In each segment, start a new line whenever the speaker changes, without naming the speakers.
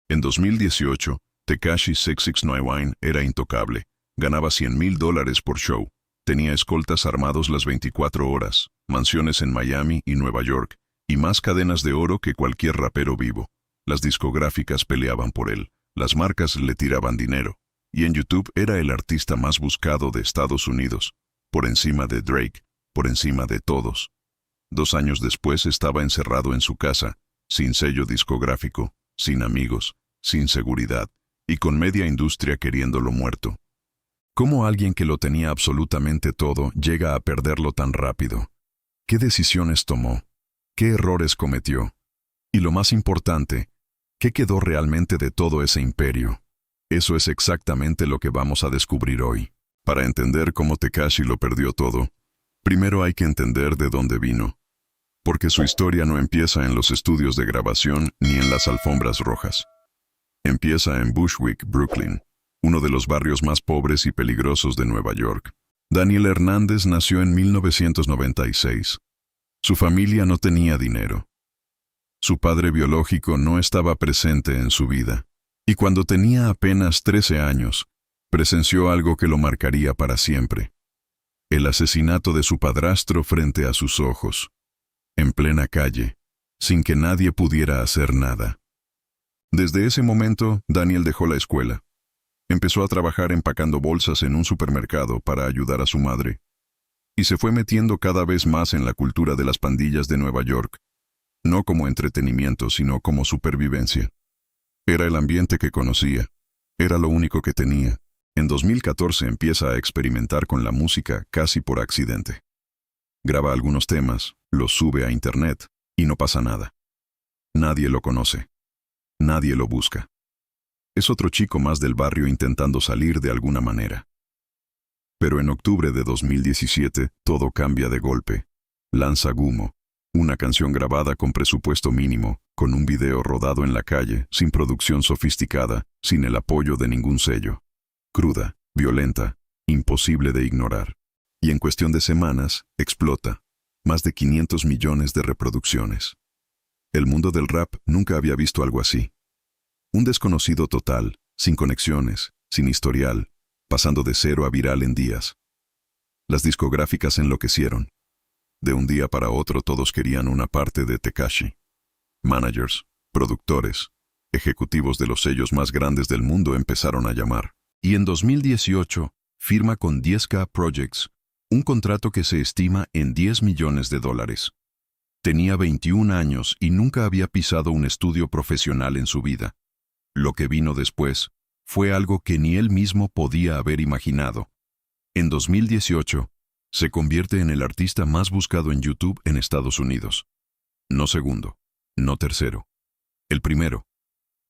En 2018, Tekashi 6ix9ine era intocable. Ganaba $100,000 por show. Tenía escoltas armados las 24 horas, mansiones en Miami y Nueva York, y más cadenas de oro que cualquier rapero vivo. Las discográficas peleaban por él, las marcas le tiraban dinero, y en YouTube era el artista más buscado de Estados Unidos, por encima de Drake, por encima de todos. 2 años después estaba encerrado en su casa, sin sello discográfico, sin amigos, sin seguridad, y con media industria queriéndolo muerto. ¿Cómo alguien que lo tenía absolutamente todo llega a perderlo tan rápido? ¿Qué decisiones tomó? ¿Qué errores cometió? Y lo más importante, ¿qué quedó realmente de todo ese imperio? Eso es exactamente lo que vamos a descubrir hoy. Para entender cómo Tekashi lo perdió todo, primero hay que entender de dónde vino. Porque su historia no empieza en los estudios de grabación ni en las alfombras rojas. Empieza en Bushwick, Brooklyn, uno de los barrios más pobres y peligrosos de Nueva York. Daniel Hernández nació en 1996. Su familia no tenía dinero. Su padre biológico no estaba presente en su vida. Y cuando tenía apenas 13 años, presenció algo que lo marcaría para siempre. El asesinato de su padrastro frente a sus ojos, en plena calle, sin que nadie pudiera hacer nada. Desde ese momento, Daniel dejó la escuela. Empezó a trabajar empacando bolsas en un supermercado para ayudar a su madre. Y se fue metiendo cada vez más en la cultura de las pandillas de Nueva York. No como entretenimiento, sino como supervivencia. Era el ambiente que conocía. Era lo único que tenía. En 2014 empieza a experimentar con la música casi por accidente. Graba algunos temas, los sube a internet, y no pasa nada. Nadie lo conoce. Nadie lo busca. Es otro chico más del barrio intentando salir de alguna manera. Pero en octubre de 2017, todo cambia de golpe. Lanza Gumo, una canción grabada con presupuesto mínimo, con un video rodado en la calle, sin producción sofisticada, sin el apoyo de ningún sello. Cruda, violenta, imposible de ignorar. Y en cuestión de semanas, explota. Más de 500 millones de reproducciones. El mundo del rap nunca había visto algo así. Un desconocido total, sin conexiones, sin historial, pasando de cero a viral en días. Las discográficas enloquecieron. De un día para otro todos querían una parte de Tekashi. Managers, productores, ejecutivos de los sellos más grandes del mundo empezaron a llamar. Y en 2018, firma con 10K Projects, un contrato que se estima en $10 millones. Tenía 21 años y nunca había pisado un estudio profesional en su vida. Lo que vino después fue algo que ni él mismo podía haber imaginado. En 2018, se convierte en el artista más buscado en YouTube en Estados Unidos. No segundo, no tercero. El primero,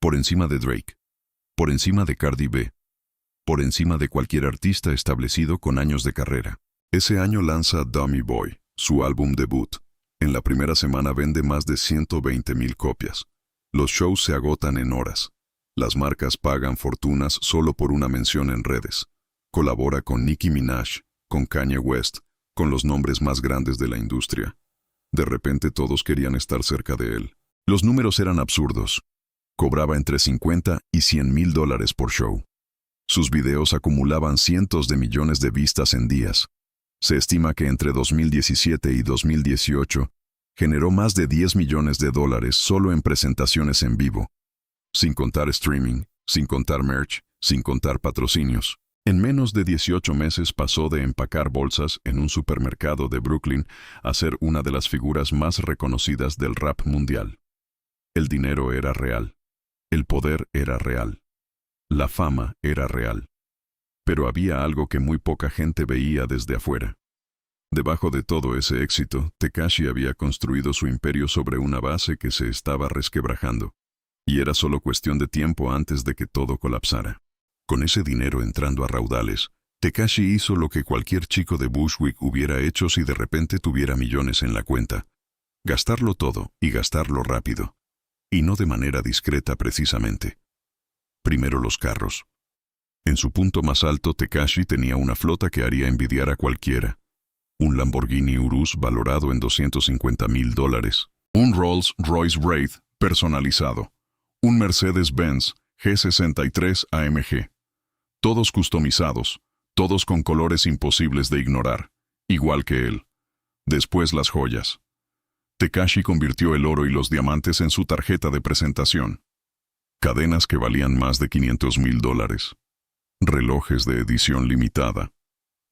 por encima de Drake, por encima de Cardi B, por encima de cualquier artista establecido con años de carrera. Ese año lanza Dummy Boy, su álbum debut. En la primera semana vende más de 120,000 copias. Los shows se agotan en horas. Las marcas pagan fortunas solo por una mención en redes. Colabora con Nicki Minaj, con Kanye West, con los nombres más grandes de la industria. De repente todos querían estar cerca de él. Los números eran absurdos. Cobraba entre $50 y $100,000 por show. Sus videos acumulaban cientos de millones de vistas en días. Se estima que entre 2017 y 2018 generó más de $10 millones solo en presentaciones en vivo. Sin contar streaming, sin contar merch, sin contar patrocinios. En menos de 18 meses pasó de empacar bolsas en un supermercado de Brooklyn a ser una de las figuras más reconocidas del rap mundial. El dinero era real. El poder era real. La fama era real. Pero había algo que muy poca gente veía desde afuera. Debajo de todo ese éxito, Tekashi había construido su imperio sobre una base que se estaba resquebrajando. Y era solo cuestión de tiempo antes de que todo colapsara. Con ese dinero entrando a raudales, Tekashi hizo lo que cualquier chico de Bushwick hubiera hecho si de repente tuviera millones en la cuenta. Gastarlo todo y gastarlo rápido. Y no de manera discreta precisamente. Primero los carros. En su punto más alto, Tekashi tenía una flota que haría envidiar a cualquiera. Un Lamborghini Urus valorado en $250,000. Un Rolls Royce Wraith personalizado. Un Mercedes-Benz G63 AMG. Todos customizados, todos con colores imposibles de ignorar, igual que él. Después las joyas. Tekashi convirtió el oro y los diamantes en su tarjeta de presentación. Cadenas que valían más de $500,000. Relojes de edición limitada.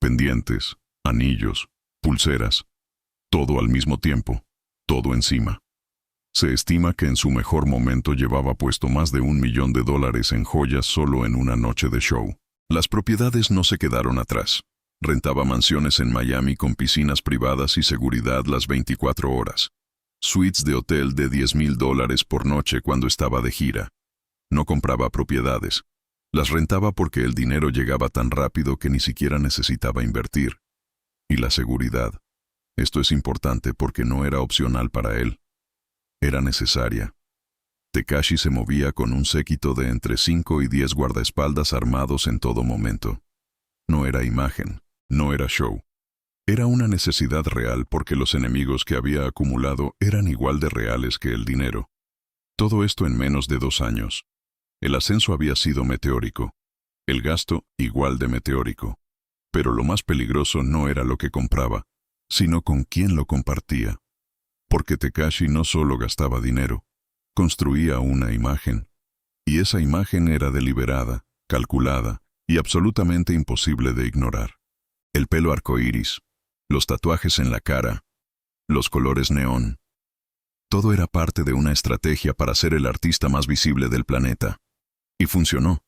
Pendientes, anillos, pulseras. Todo al mismo tiempo, todo encima. Se estima que en su mejor momento llevaba puesto más de $1 millón en joyas solo en una noche de show. Las propiedades no se quedaron atrás. Rentaba mansiones en Miami con piscinas privadas y seguridad las 24 horas. Suites de hotel de $10,000 por noche cuando estaba de gira. No compraba propiedades. Las rentaba porque el dinero llegaba tan rápido que ni siquiera necesitaba invertir. Y la seguridad. Esto es importante porque no era opcional para él. Era necesaria. Tekashi se movía con un séquito de entre 5 y 10 guardaespaldas armados en todo momento. No era imagen, no era show. Era una necesidad real porque los enemigos que había acumulado eran igual de reales que el dinero. Todo esto en menos de 2 años. El ascenso había sido meteórico. El gasto igual de meteórico. Pero lo más peligroso no era lo que compraba, sino con quién lo compartía. Porque Tekashi no solo gastaba dinero, construía una imagen. Y esa imagen era deliberada, calculada y absolutamente imposible de ignorar. El pelo arcoíris, los tatuajes en la cara, los colores neón. Todo era parte de una estrategia para ser el artista más visible del planeta. Y funcionó.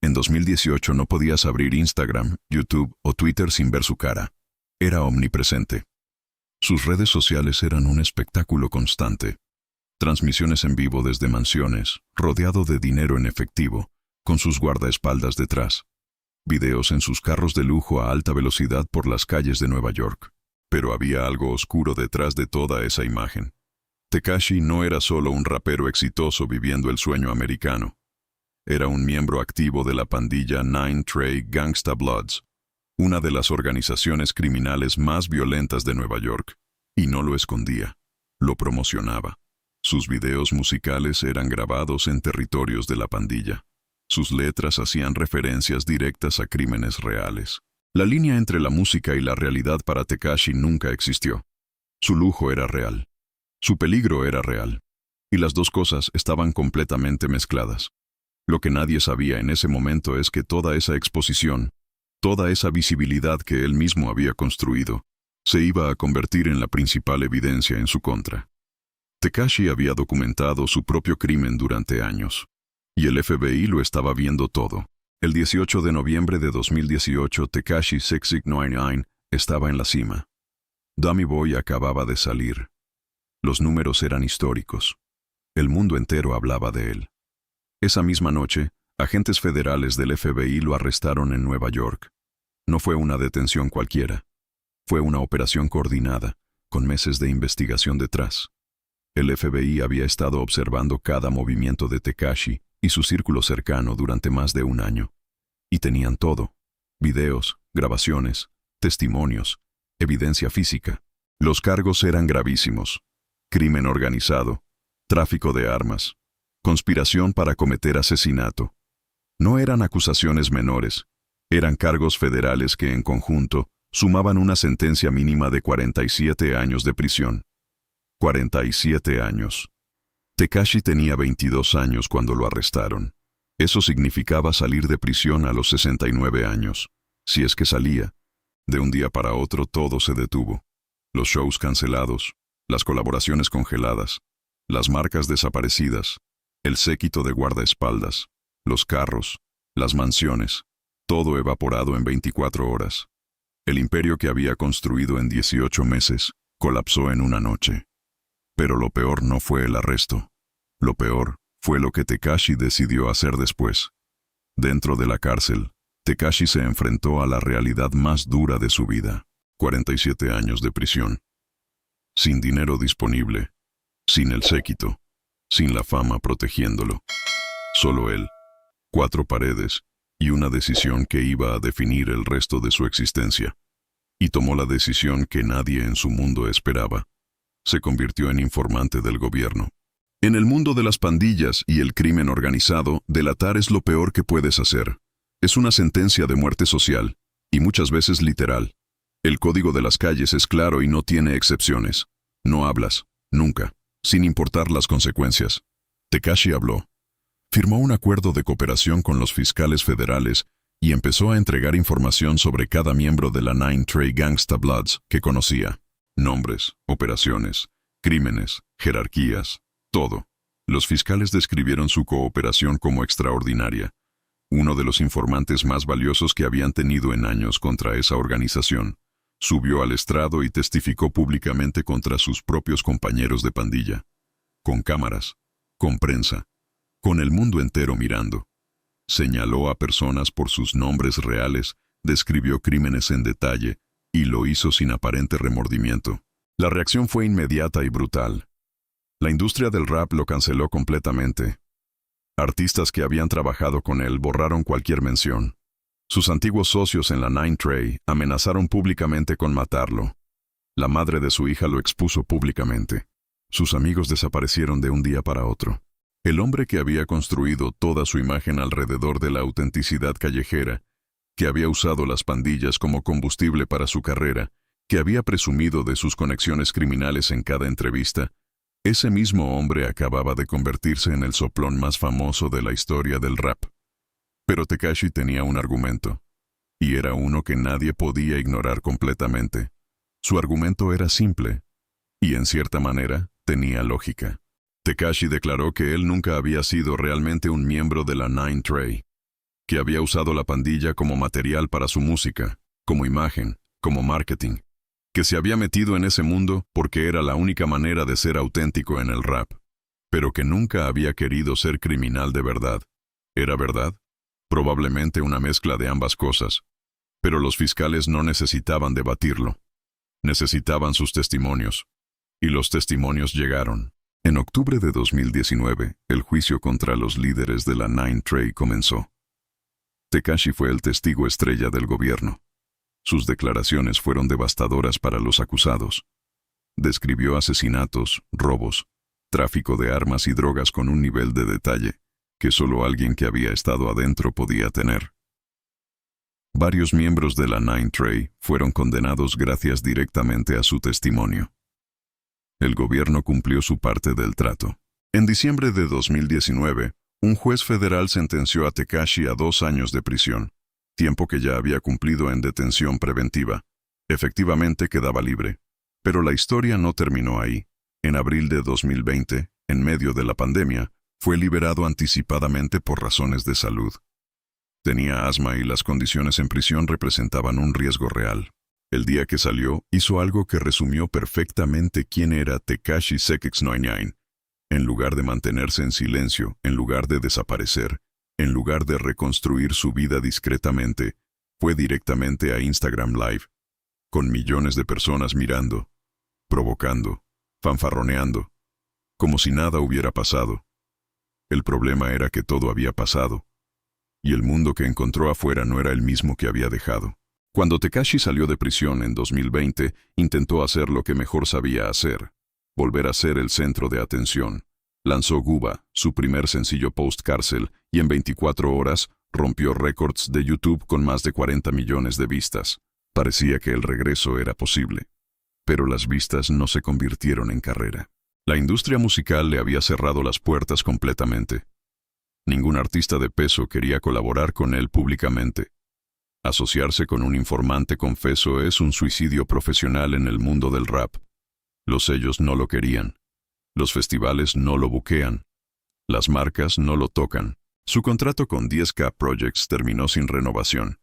En 2018 no podías abrir Instagram, YouTube o Twitter sin ver su cara. Era omnipresente. Sus redes sociales eran un espectáculo constante. Transmisiones en vivo desde mansiones, rodeado de dinero en efectivo, con sus guardaespaldas detrás. Videos en sus carros de lujo a alta velocidad por las calles de Nueva York. Pero había algo oscuro detrás de toda esa imagen. Tekashi no era solo un rapero exitoso viviendo el sueño americano. Era un miembro activo de la pandilla Nine Trey Gangsta Bloods, una de las organizaciones criminales más violentas de Nueva York. Y no lo escondía, lo promocionaba. Sus videos musicales eran grabados en territorios de la pandilla. Sus letras hacían referencias directas a crímenes reales. La línea entre la música y la realidad para Tekashi nunca existió. Su lujo era real. Su peligro era real. Y las dos cosas estaban completamente mezcladas. Lo que nadie sabía en ese momento es que toda esa exposición, toda esa visibilidad que él mismo había construido, se iba a convertir en la principal evidencia en su contra. Tekashi había documentado su propio crimen durante años. Y el FBI lo estaba viendo todo. El 18 de noviembre de 2018, Tekashi 6699 estaba en la cima. Dummy Boy acababa de salir. Los números eran históricos. El mundo entero hablaba de él. Esa misma noche, agentes federales del FBI lo arrestaron en Nueva York. No fue una detención cualquiera. Fue una operación coordinada, con meses de investigación detrás. El FBI había estado observando cada movimiento de Tekashi y su círculo cercano durante más de 1 año. Y tenían todo: videos, grabaciones, testimonios, evidencia física. Los cargos eran gravísimos: crimen organizado, tráfico de armas, conspiración para cometer asesinato. No eran acusaciones menores, eran cargos federales que en conjunto sumaban una sentencia mínima de 47 años de prisión. 47 años. Tekashi tenía 22 años cuando lo arrestaron. Eso significaba salir de prisión a los 69 años. Si es que salía. De un día para otro todo se detuvo. Los shows cancelados, las colaboraciones congeladas, las marcas desaparecidas, el séquito de guardaespaldas, los carros, las mansiones, todo evaporado en 24 horas. El imperio que había construido en 18 meses colapsó en una noche. Pero lo peor no fue el arresto. Lo peor fue lo que Tekashi decidió hacer después. Dentro de la cárcel, Tekashi se enfrentó a la realidad más dura de su vida: 47 años de prisión. Sin dinero disponible, sin el séquito, sin la fama protegiéndolo. Solo él, 4 paredes y una decisión que iba a definir el resto de su existencia. Y tomó la decisión que nadie en su mundo esperaba. Se convirtió en informante del gobierno. En el mundo de las pandillas y el crimen organizado, delatar es lo peor que puedes hacer. Es una sentencia de muerte social, y muchas veces literal. El código de las calles es claro y no tiene excepciones. No hablas, nunca, sin importar las consecuencias. Tekashi habló. Firmó un acuerdo de cooperación con los fiscales federales y empezó a entregar información sobre cada miembro de la Nine Trey Gangsta Bloods que conocía. Nombres, operaciones, crímenes, jerarquías, todo. Los fiscales describieron su cooperación como extraordinaria. Uno de los informantes más valiosos que habían tenido en años contra esa organización, subió al estrado y testificó públicamente contra sus propios compañeros de pandilla. Con cámaras, con prensa, con el mundo entero mirando. Señaló a personas por sus nombres reales, describió crímenes en detalle, y lo hizo sin aparente remordimiento. La reacción fue inmediata y brutal. La industria del rap lo canceló completamente. Artistas que habían trabajado con él borraron cualquier mención. Sus antiguos socios en la Nine Trey amenazaron públicamente con matarlo. La madre de su hija lo expuso públicamente. Sus amigos desaparecieron de un día para otro. El hombre que había construido toda su imagen alrededor de la autenticidad callejera, que había usado las pandillas como combustible para su carrera, que había presumido de sus conexiones criminales en cada entrevista, ese mismo hombre acababa de convertirse en el soplón más famoso de la historia del rap. Pero Tekashi tenía un argumento, y era uno que nadie podía ignorar completamente. Su argumento era simple, y en cierta manera tenía lógica. Tekashi declaró que él nunca había sido realmente un miembro de la Nine Trey, que había usado la pandilla como material para su música, como imagen, como marketing, que se había metido en ese mundo porque era la única manera de ser auténtico en el rap, pero que nunca había querido ser criminal de verdad. ¿Era verdad? Probablemente una mezcla de ambas cosas, pero los fiscales no necesitaban debatirlo. Necesitaban sus testimonios, y los testimonios llegaron. En octubre de 2019, el juicio contra los líderes de la Nine Trey comenzó. Tekashi fue el testigo estrella del gobierno. Sus declaraciones fueron devastadoras para los acusados. Describió asesinatos, robos, tráfico de armas y drogas con un nivel de detalle que solo alguien que había estado adentro podía tener. Varios miembros de la Nine Trey fueron condenados gracias directamente a su testimonio. El gobierno cumplió su parte del trato. En diciembre de 2019, un juez federal sentenció a Tekashi a 2 años de prisión, tiempo que ya había cumplido en detención preventiva. Efectivamente quedaba libre. Pero la historia no terminó ahí. En abril de 2020, en medio de la pandemia, fue liberado anticipadamente por razones de salud. Tenía asma y las condiciones en prisión representaban un riesgo real. El día que salió, hizo algo que resumió perfectamente quién era Tekashi 6ix9ine. En lugar de mantenerse en silencio, en lugar de desaparecer, en lugar de reconstruir su vida discretamente, fue directamente a Instagram Live, con millones de personas mirando, provocando, fanfarroneando, como si nada hubiera pasado. El problema era que todo había pasado, y el mundo que encontró afuera no era el mismo que había dejado. Cuando Tekashi salió de prisión en 2020, intentó hacer lo que mejor sabía hacer, volver a ser el centro de atención. Lanzó Guba, su primer sencillo post-cárcel, y en 24 horas rompió récords de YouTube con más de 40 millones de vistas. Parecía que el regreso era posible. Pero las vistas no se convirtieron en carrera. La industria musical le había cerrado las puertas completamente. Ningún artista de peso quería colaborar con él públicamente. Asociarse con un informante confeso es un suicidio profesional en el mundo del rap. Los sellos no lo querían. Los festivales no lo buquean. Las marcas no lo tocan. Su contrato con 10K Projects terminó sin renovación.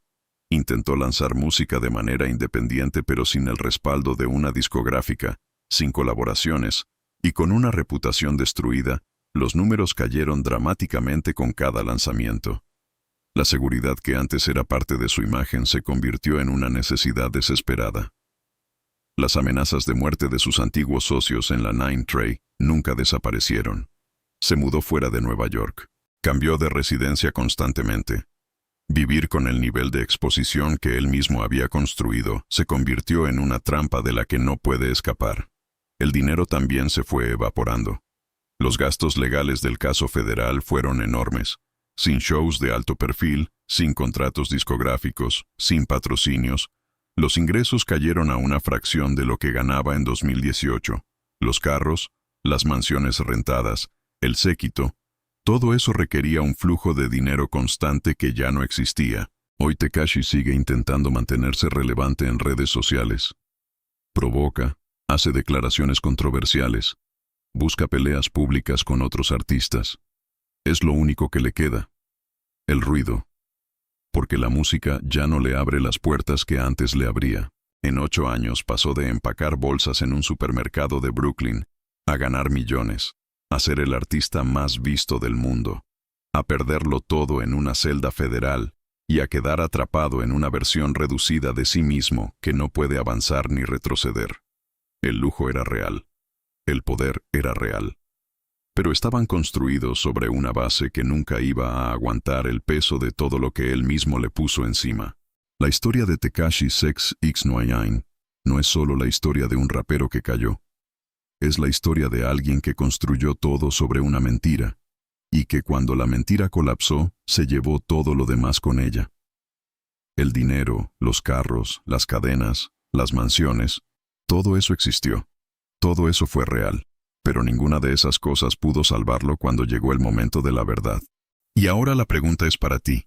Intentó lanzar música de manera independiente pero sin el respaldo de una discográfica, sin colaboraciones, y con una reputación destruida, los números cayeron dramáticamente con cada lanzamiento. La seguridad que antes era parte de su imagen se convirtió en una necesidad desesperada. Las amenazas de muerte de sus antiguos socios en la Nine Trey nunca desaparecieron. Se mudó fuera de Nueva York. Cambió de residencia constantemente. Vivir con el nivel de exposición que él mismo había construido se convirtió en una trampa de la que no puede escapar. El dinero también se fue evaporando. Los gastos legales del caso federal fueron enormes. Sin shows de alto perfil, sin contratos discográficos, sin patrocinios, los ingresos cayeron a una fracción de lo que ganaba en 2018. Los carros, las mansiones rentadas, el séquito, todo eso requería un flujo de dinero constante que ya no existía. Hoy Tekashi sigue intentando mantenerse relevante en redes sociales. Provoca, hace declaraciones controversiales, busca peleas públicas con otros artistas. Es lo único que le queda. El ruido. Porque la música ya no le abre las puertas que antes le abría. En 8 años pasó de empacar bolsas en un supermercado de Brooklyn a ganar millones, a ser el artista más visto del mundo, a perderlo todo en una celda federal y a quedar atrapado en una versión reducida de sí mismo que no puede avanzar ni retroceder. El lujo era real. El poder era real. Pero estaban construidos sobre una base que nunca iba a aguantar el peso de todo lo que él mismo le puso encima. La historia de Tekashi 6ix9ine no es solo la historia de un rapero que cayó. Es la historia de alguien que construyó todo sobre una mentira, y que cuando la mentira colapsó, se llevó todo lo demás con ella. El dinero, los carros, las cadenas, las mansiones, todo eso existió. Todo eso fue real. Pero ninguna de esas cosas pudo salvarlo cuando llegó el momento de la verdad. Y ahora la pregunta es para ti.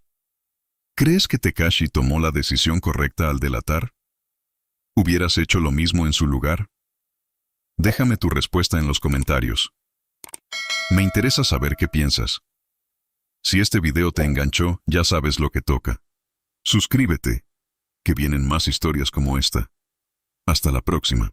¿Crees que Tekashi tomó la decisión correcta al delatar? ¿Hubieras hecho lo mismo en su lugar? Déjame tu respuesta en los comentarios. Me interesa saber qué piensas. Si este video te enganchó, ya sabes lo que toca. Suscríbete, que vienen más historias como esta. Hasta la próxima.